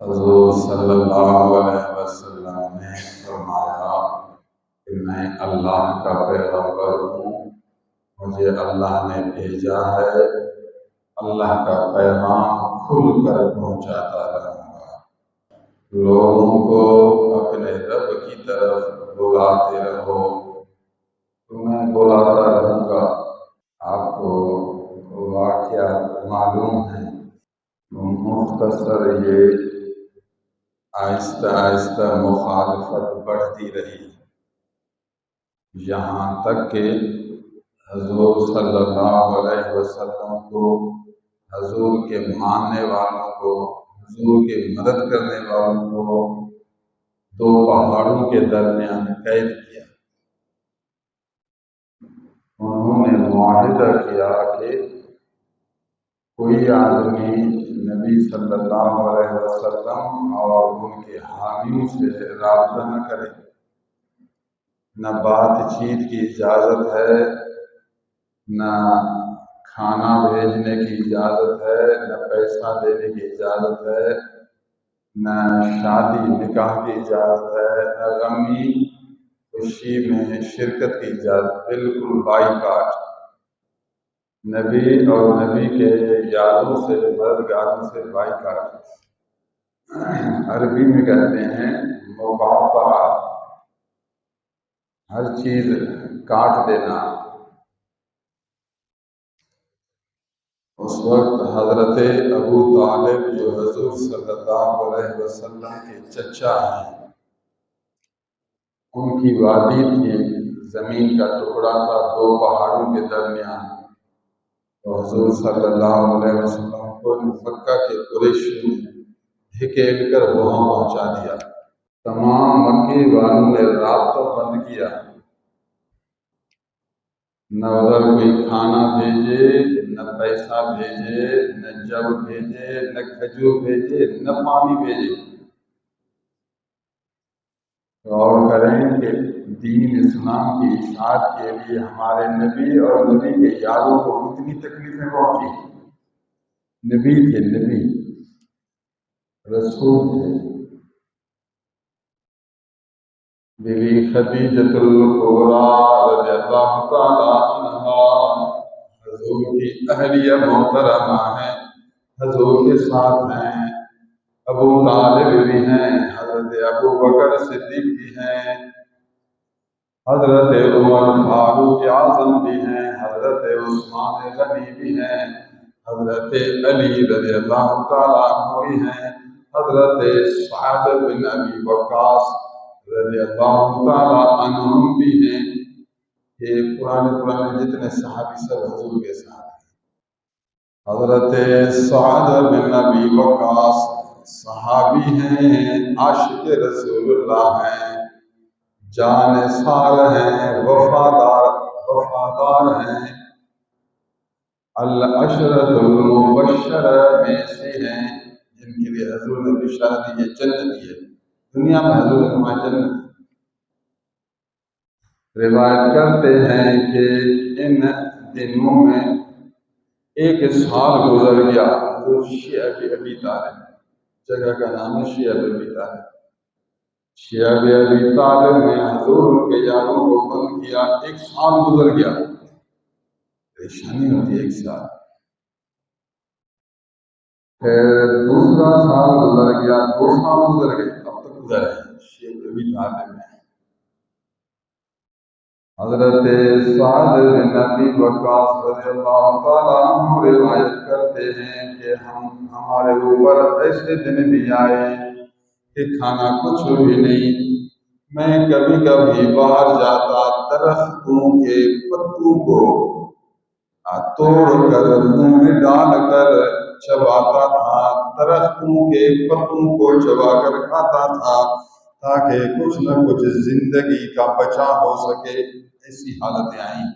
حضور صلی اللہ علیہ وسلم نے فرمایا کہ میں اللہ کا پیغمبر ہوں، مجھے اللہ نے بھیجا ہے، اللہ کا پیغام کھل کر پہنچاتا رہوں گا، لوگوں کو اپنے رب کی طرف بلاتے رہو تو میں بلاتا رہوں گا۔ آپ کو واقعات معلوم ہے، مختصر یہ آہستہ آہستہ مخالفت بڑھتی رہی، یہاں تک کہ حضور صلی اللہ علیہ وسلم کو، حضور کے ماننے والوں کو، حضور کی مدد کرنے والوں کو دو پہاڑوں کے درمیان قید کیا۔ انہوں نے معاہدہ کیا کہ کوئی آدمی نبی صلی اللہ علیہ وسلم اور ان کے حامیوں سے رابطہ نہ کرے، نہ بات چیت کی اجازت ہے، نہ کھانا بھیجنے کی اجازت ہے، نہ پیسہ دینے کی اجازت ہے، نہ شادی نکاح کی اجازت ہے، نہ غمی خوشی میں شرکت کی اجازت، بالکل بائیکاٹ۔ نبی اور نبی کے یاروں سے، مددگاروں سے بائیکاٹ، عربی میں کہتے ہیں مقاطعہ، ہر چیز کاٹ دینا۔ اس وقت حضرت ابو طالب جو حضور صلی اللہ علیہ وسلم کے چچا ہیں، ان کی وادی تھی، زمین کا ٹکڑا تھا دو پہاڑوں کے درمیان، تو حضور صلی اللہ علیہ وسلم کو مکہ کے قریشیوں نے دھکیل کر وہاں پہنچا دیا۔ تمام مکی والوں نے رابطہ بند کیا، نہ ادھر کوئی کھانا بھیجے، نہ پیسہ بھیجے، نہ جب بھیجے، نہ کھجور بھیجے، نہ پانی بھیجے۔ غور کریں کہ دین اسلام کی اشاعت کے لیے ہمارے نبی اور نبی کے یاروں کو کتنی تکلیفیں پہنچی۔ نبی تھے، نبی رسول تھے۔ بی بی خدیجۃ الکبریٰ رضی اللہ تعالی عنہا حضور کی اہلیہ محترمہ ہیں، حضور کے ساتھ ہیں، ابو طالب بھی ہیں، حضرت ابو بکر صدیق بھی ہیں، حضرت عمر فاروق اعظم بھی ہیں، حضرت عثمان غنی بھی ہیں، حضرت علی رضی اللہ تعالیٰ عنہ بھی ہیں، حضرت سعد بن ابی وقاص رضی اللہ تعالیٰ عنہم بھی ہیں۔ یہ پرانے جتنے صحابی سب حضور کے ساتھ ہیں۔ حضرت سعد بن ابی وقاص صحابی ہیں، عاشق رسول اللہ ہیں، جانثار ہیں، وفادار ہیں، العشرۃ المبشرہ میں سے ہیں جن کے لیے حضور نے بشارت دی ہے جنتی ہے، دنیا میں حضور نے فرمایا جنت۔ روایت کرتے ہیں کہ ان دنوں میں ایک سال گزر گیا، حضور شیعہ ابی طالب، جگہ کا نام ہے شیعہ ابی طالب، شیعہ ابی طالب نے حضور کے یاروں کو بند کیا، ایک سال گزر گیا، پریشانی ہوتی ہے ایک سال، پھر دوسرا سال گزر گیا، 2 سال گزر گئے، اب تک گزر ہے شیعہ ابی طالب میں۔ حضرت سعد بن ابی وقاص رضی اللہ تعالیٰ عنہ روایت کرتے ہیں کہ ہمارے اوپر ایسے دن بھی آئے کہ کھانا کچھ بھی نہیں، میں کبھی کبھی باہر جاتا، درختوں کے پتوں کو توڑ کر منہ میں ڈال کر چباتا تھا، درختوں کے پتوں کو چبا کر کھاتا تھا تاکہ کچھ نہ کچھ زندگی کا بچا ہو سکے۔ ایسی حالتیں آئیں،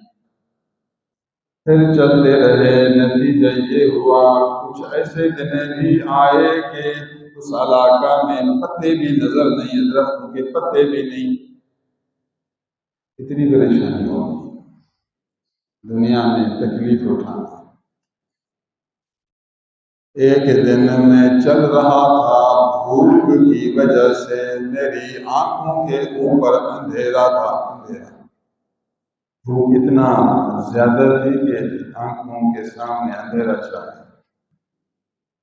پھر چلتے رہے، نتیجہ یہ ہوا کچھ ایسے دن بھی آئے کہ اس علاقہ میں پتے بھی نظر نہیں، درختوں کے پتے بھی نہیں، اتنی پریشانی ہو گئی دنیا میں تکلیف اٹھانا۔ ایک دن میں چل رہا تھا، کی وجہ سے میری آنکھوں کے اوپر اندھیرا تھا، اندھیرا دھوپ اتنا زیادہ تھی کہ آنکھوں کے سامنے اندھیرا چھایا۔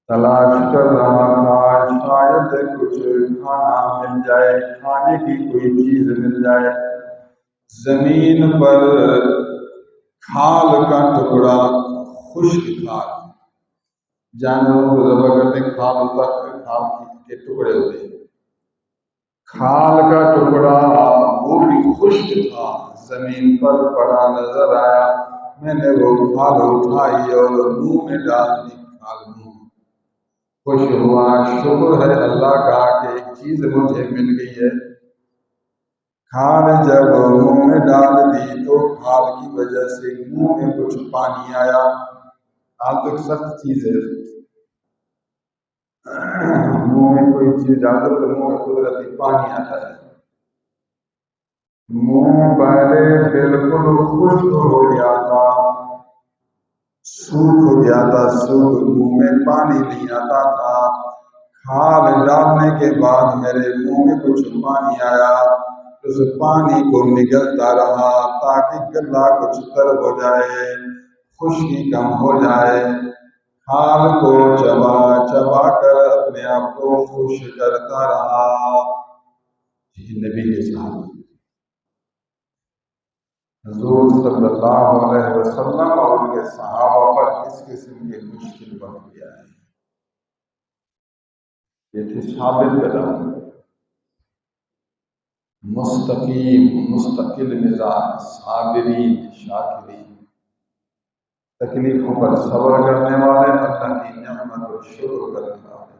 تلاش کر رہا تھا شاید کچھ کھانا مل جائے، کھانے کی کوئی چیز مل جائے۔ زمین پر کھال کا ٹکڑا، خشک کھال، جانوروں کو ذبح کرتے کھال ہوتا ہے، کھال کے ٹکڑے ہوتے ہیں، کھال کا ٹکڑا وہ بھی خشک تھا، زمین پر پڑا نظر آیا۔ میں نے وہ کھال اٹھائی اور منہ میں ڈال دی، کھال منہ میں خوش ہوا، شکر ہے اللہ کا کہ ایک چیز مجھے مل گئی ہے۔ کھال جب منہ میں ڈال دی تو کھال کی وجہ سے منہ میں کچھ پانی آیا۔ کھال تو ایک سخت چیز ہے، منہ میں کوئی چیز ڈالتے تو منہ میں قدرتی پانی آتا ہے۔ منہ پہلے بالکل خشک ہو گیا تھا، سوکھ ہو گیا تھا، سوکھ، منہ میں پانی نہیں آتا تھا۔ کھال ڈالنے کے بعد میرے منہ میں کچھ پانی آیا، اس پانی کو نگلتا رہا تاکہ گلا کچھ تر ہو جائے، خشکی کم ہو جائے۔ کھال کو چبا چبا کر اپنے آپ کو خوش کرتا رہا۔ نبی کے ساتھ حضور صلی اللہ علیہ وسلم اور ان کے صحابہ پر اس قسم کے مشکل وقت بھی آئے۔ یہ تھی ثابت قدم، مستقیم، مستقل مزاج، صابرین، شاکرین، تکلیفوں پر صبر کرنے والے، اللہ کی نعمت اور شکر کرنے والے،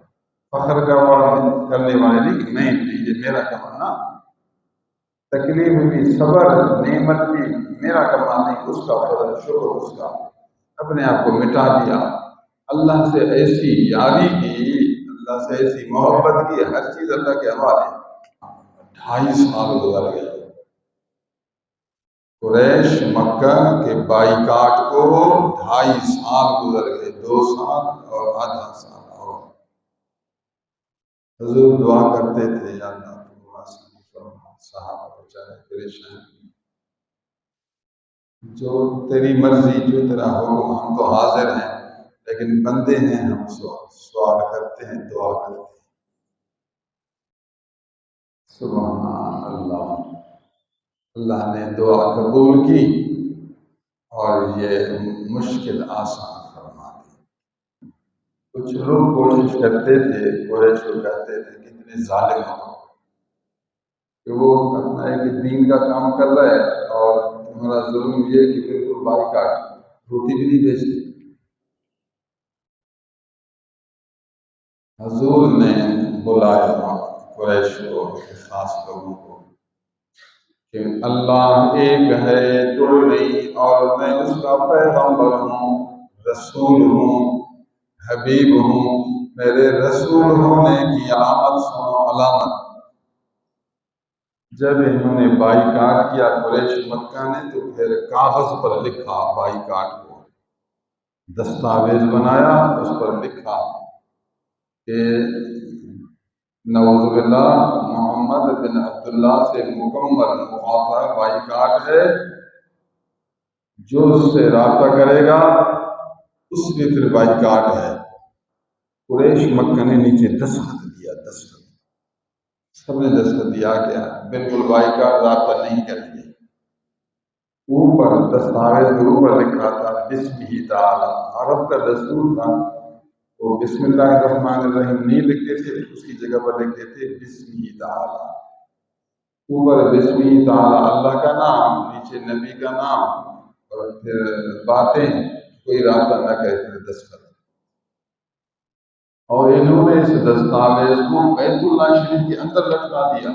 فخر کرنے والے نہیں کہ میں یہ میرا کمانا، تکلیف بھی، صبر، نعمت بھی میرا کمانا نہیں، اس کا فضل، شکر اس کا، اپنے آپ کو مٹا دیا، اللہ سے ایسی یاری کی، اللہ سے ایسی محبت کی، ہر چیز اللہ کے حوالے۔ 2.5 سال گزر گئے، قریش مکہ کے بائیکاٹ کو 2.5 سال گزر گئے، 2 سال اور آدھا سال اور۔ حضور دعا کرتے تھے، یا اللہ صحابہ بچارے پریشان، جو تیری مرضی، جو تیرا حکم، ہم تو حاضر ہیں لیکن بندے ہیں، ہم سوال کرتے ہیں، دعا کرتے ہیں۔ سبحان اللہ، اللہ نے دعا قبول کی اور یہ مشکل آسان فرما دی۔ کچھ لوگ کوشش کرتے تھے، قریش کو کہتے تھے کتنے ظالم ہو کہ وہ اپنا ایک دین کا کام کر رہا ہے اور تمہارا ظلم یہ کہ بالکل بائیکاٹ، روٹی بھی نہیں بیچتے۔ حضور نے بلایا قریش کو، خاص لوگوں کو، کہ اللہ ایک ہے، دو نہیں، اور میں اس کا پیغمبر ہوں، رسول ہوں، حبیب ہوں۔ میرے رسول ہونے کی علامت سنو، علامت۔ جب انہوں نے بائیکاٹ کیا قریش مکہ نے، تو پھر کاغذ پر لکھا بائیکاٹ کو، دستاویز بنایا، اس پر لکھا کہ نعوذ باللہ محمد بن عبداللہ سے مکمل مقاطعہ بائیکاٹ ہے، جو اس سے رابطہ کرے گا اس کے پھر بائیکاٹ ہے۔ قریش مکہ نے نیچے دستخط دیا، دستخط سب نے دستخط دیا کہ بالکل بائیکاٹ، رابطہ نہیں کریں گے۔ اوپر دستاویز کے اوپر لکھا تھا بسمہ تعالی، عرب کا دستور تھا، وہ بسم اللہ الرحمن الرحیم نہیں لکھتے تھے، اس کی جگہ پر لکھتے تھے بسمہ تعالی، اوپر بسمہ تعالی، اللہ کا نام، نیچے نبی کا نام، اور پھر باتیں، کوئی رابطہ نہ کرے، پھر دستخط۔ اور انہوں نے اس دستاویز کو بیت اللہ شریف کے اندر لٹکا دیا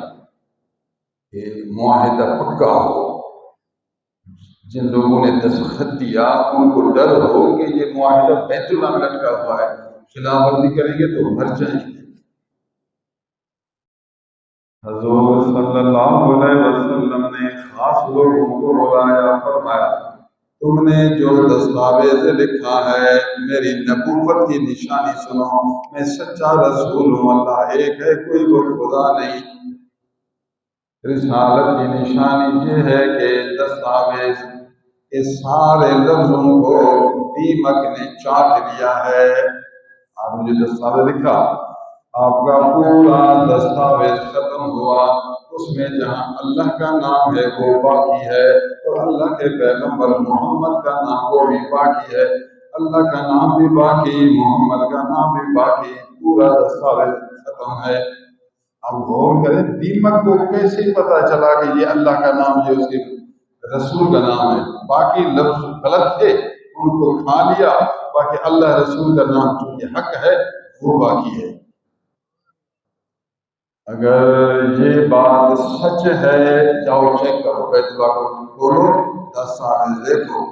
کہ معاہدہ پکا ہو۔ جن لوگوں نے دستخط دیا ان کو ڈر ہو کہ یہ معاہدہ بیت اللہ میں لٹکا ہوا ہے، خلاف ورزی کریں گے تو مر جائیں گے۔ حضور صلی اللہ علیہ وسلم نے خاص لوگوں کو بلایا، فرمایا تم نے جو دستاویز لکھا ہے میری نبوت کی نشانی سنو، میں سچا رسول ہوں، اللہ ایک ہے، کوئی وہ خدا نہیں۔ رسالت کی نشانی یہ ہے کہ دستاویز کے سارے لفظوں کو دیمک نے چاٹ لیا ہے۔ آپ نے جو دستاویز لکھا، آپ کا پورا دستاویز ختم ہوا، اس میں جہاں اللہ کا نام ہے وہ باقی ہے، اور اللہ کے پیغمبر محمد کا نام وہ بھی باقی ہے، اللہ کا نام بھی باقی، محمد کا نام بھی باقی، پورا دستاویز ختم ہے۔ اب غور کریں دیمک کو کیسے پتا چلا کہ یہ اللہ کا نام، یہ اس کے رسول کا نام ہے؟ باقی لفظ غلط تھے، ان کو کھا لیا، باقی اللہ رسول کا نام چونکہ حق ہے وہ باقی ہے۔ اگر یہ بات سچ ہے، جاؤ چیک کرو، بیت اللہ کو کھولو، دستاویز دیکھو،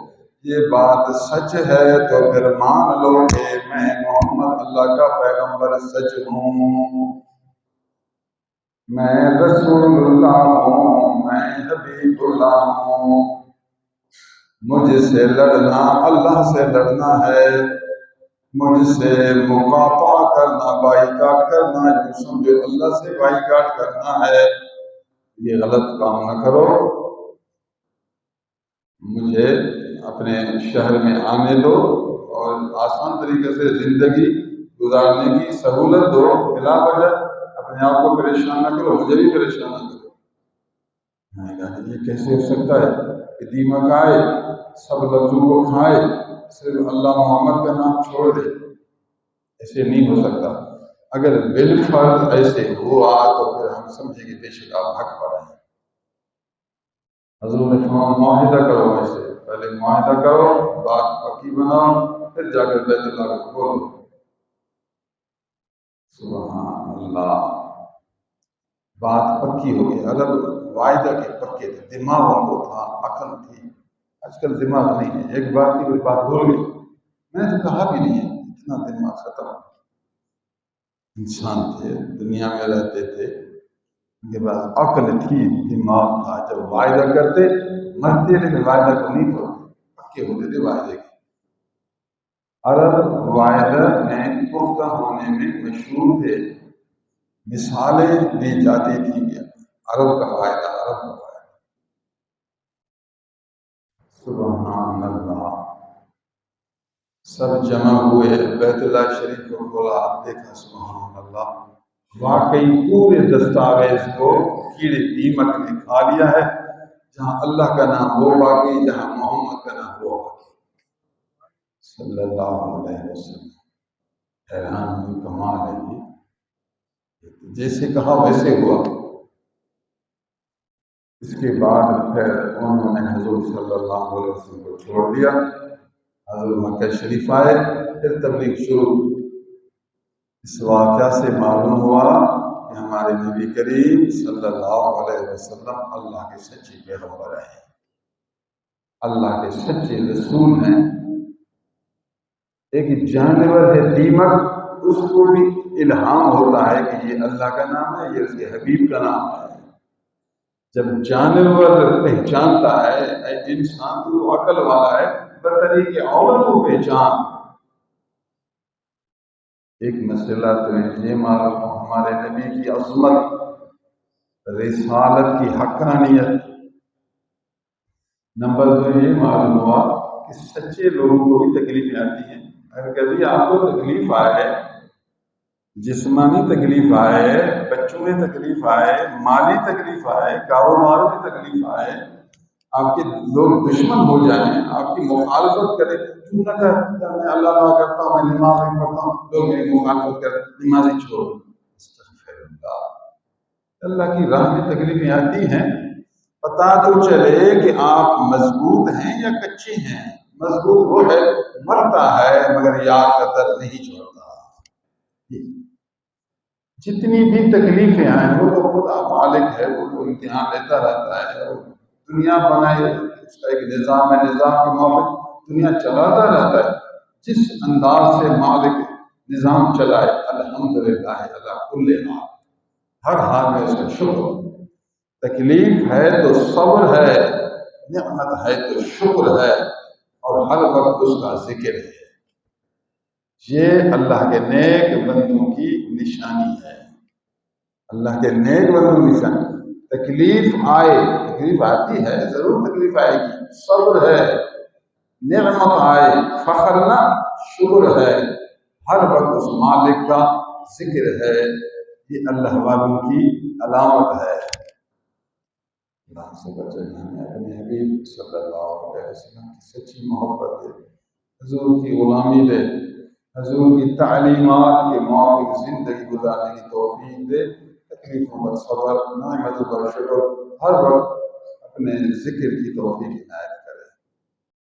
یہ بات سچ ہے تو پھر مان لو کہ میں محمد اللہ کا پیغمبر سچ ہوں، میں رسول اللہ ہوں، میں حبیب اللہ ہوں۔ مجھ سے لڑنا اللہ سے لڑنا ہے، مجھ سے مقاطع کرنا، بائیکاٹ کرنا، یوں سمجھو اللہ سے بائیکاٹ کرنا ہے، یہ غلط کام نہ کرو۔ مجھے اپنے شہر میں آنے دو اور آسان طریقے سے زندگی گزارنے کی سہولت دو، بلا وجہ اپنے آپ کو پریشان نہ کرو، مجھے بھی پریشان نہ کرو۔ میں نے کہا یہ کیسے ہو سکتا ہے کہ دیمک آئے، سب لفظوں کو کھائے، صرف اللہ محمد کا نام چھوڑ دے؟ ایسے نہیں ہو سکتا۔ اگر بالفرض ایسے ہوا تو پھر ہم سمجھیں گے بے شک آپ حق پر ہیں۔ حضور نے فرمایا معاہدہ کرو، ایسے پہلے معاہدہ کرو، بات پکی بناؤ، پھر جا کر بیت اللہ کو کھولو۔ سبحان اللہ، بات پکی ہو گئی۔ عرب وعدہ کے پکے تھے، دماغ ان کو تھا، عقل تھی۔ آج کل دماغ نہیں ہے، ایک بات کی کوئی بات بھول گئی، میں نے تو کہا بھی نہیں ہے، اتنا دماغ ختم۔ انسان تھے، دنیا میں رہتے تھے، ان کے پاس عقل تھی، دماغ تھا، جب وعدہ کرتے مرتے، لیکن وعدہ کو نہیں توڑتے، پکے ہوتے تھے وعدے کے۔ عرب وعدہ میں پختہ ہونے میں مشہور تھے، مثالیں دی جاتی تھی کہ عرب کا وعدہ، عرب کا وعدہ۔ سبحان اللہ، سب جمع ہوئے، بیت اللہ شریف کو کھولا، دیکھا سبحان اللہ، واقعی پورے دستاویز کو کیڑے دیمک نے کھا لیا ہے، جہاں اللہ کا نام وہ باقی، جہاں محمد کا نام وہ باقی صلی اللہ علیہ وسلم۔ حیران ہوئی، کمال ہے جی، جیسے کہا ویسے ہوا۔ اس کے بعد پھر انہوں نے حضور صلی اللہ علیہ وسلم کو چھوڑ دیا، حضور مکہ شریف آئے، پھر تبلیغ شروع۔ اس واقعہ سے معلوم ہوا کہ ہمارے نبی کریم صلی اللہ علیہ وسلم اللہ کے سچے پیغمبر ہیں، اللہ کے سچے رسول ہیں۔ ایک جانور ہے دیمک، اس کو بھی الہام ہوتا ہے کہ یہ اللہ کا نام ہے، یہ اس کے حبیب کا نام ہے۔ جب جانور پہچانتا ہے، انسان تو عقل والا ہے، بطریق عورت کو پہچان۔ ایک مسئلہ تو یہ معلوم ہو ہمارے نبی کی عظمت، رسالت کی حقانیت۔ نمبر 2 یہ معلوم ہوا کہ سچے لوگوں کو بھی تکلیفیں آتی ہیں۔ اگر کبھی آپ کو تکلیف آئے، جسمانی تکلیف آئے، بچوں میں تکلیف آئے، مالی تکلیف آئے، کاروبار میں تکلیف آئے، آپ کے لوگ دشمن ہو جائیں، آپ کی مخالفت کریں، کیوں نہ کہتا میں اللہ کرتا ہوں، میں نماز نہیں پڑھتا ہوں، لوگ میری مخالفت کریں، نماز ہی چھوڑ، استغفر اللہ۔ اللہ کی راہ میں تکلیفیں آتی ہیں، پتا تو چلے کہ آپ مضبوط ہیں یا کچے ہیں۔ مضبوط وہ ہے مرتا ہے مگر یاد کا درد نہیں چھوڑتا۔ جتنی بھی تکلیفیں آئیں، وہ تو خدا مالک ہے، وہ تو امتحان لیتا رہتا ہے، دنیا بنائے، اس کا ایک نظام ہے، نظام کے موافق دنیا چلاتا رہتا ہے۔ جس انداز سے مالک نظام چلائے، الحمدللہ علی کل حال، ہر حال میں اس کا شکر۔ تکلیف ہے تو صبر ہے، نعمت ہے تو شکر ہے۔ ہر وقت اس کا ذکر ہے۔ یہ اللہ کے نیک بندوں کی نشانی ہے، اللہ کے نیک بندوں کی نشانی۔ تکلیف آئے، تکلیف آتی ہے، ضرور تکلیف آئے گی، صبر ہے، نعمت آئے، فخر نہ شکر ہے، ہر وقت اس مالک کا ذکر ہے، یہ اللہ والوں کی علامت ہے۔ اللہ سے بچے ہمیں اپنے حبیب صلی اللہ علیہ وسلم کی سچی محبت دے، حضور کی غلامی دے، حضور کی تعلیمات کے موافق زندگی گزارنے کی توفیق دے، تکلیفوں پر صبر، نعمتوں پر شکر، ہر وقت اپنے ذکر کی توفیق عنایت